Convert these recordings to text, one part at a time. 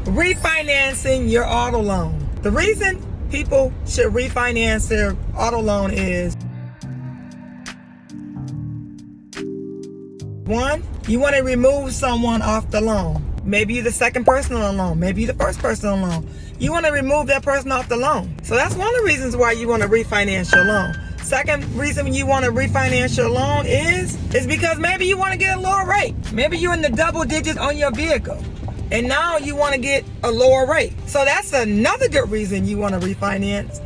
Refinancing your auto loan. The reason people should refinance their auto loan is, one, you want to remove someone off the loan. Maybe you're the second person on the loan. Maybe you're the first person on the loan. You want to remove that person off the loan. So that's one of the reasons why you want to refinance your loan. Second reason you want to refinance your loan is because maybe you want to get a lower rate. Maybe you're in the double digits on your vehicle, and now you want to get a lower rate. So that's another good reason you want to refinance.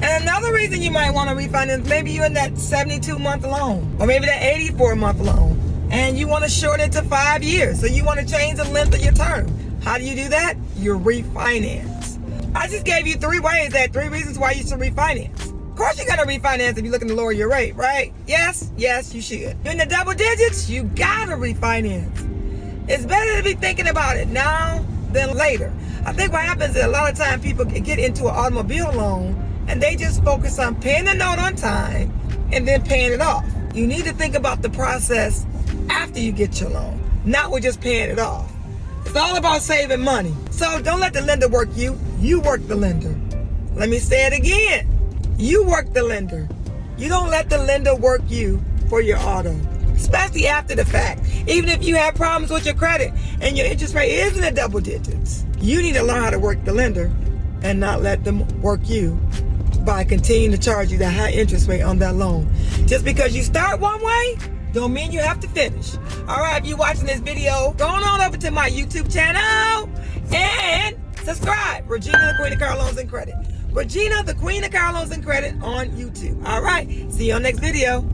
And another reason you might want to refinance, maybe you're in that 72-month loan, or maybe that 84-month loan, and you want to shorten it to 5 years. So you want to change the length of your term. How do you do that? You refinance. I just gave you three reasons why you should refinance. Of course you're going to refinance if you're looking to lower your rate, right? Yes, you should. You're in the double digits, you got to refinance. It's better to be thinking about it now than later. I think what happens is a lot of times people get into an automobile loan and they just focus on paying the note on time and then paying it off. You need to think about the process after you get your loan, not with just paying it off. It's all about saving money. So don't let the lender work you. You work the lender. Let me say it again. You work the lender. You don't let the lender work you for your auto, especially after the fact. Even if you have problems with your credit and your interest rate is in the double digits, you need to learn how to work the lender and not let them work you by continuing to charge you that high interest rate on that loan. Just because you start one way, don't mean you have to finish. All right, if you're watching this video, go on over to my YouTube channel and subscribe. Regina, the Queen of Car Loans and Credit. Regina, the Queen of Car Loans and Credit on YouTube. All right, see you on next video.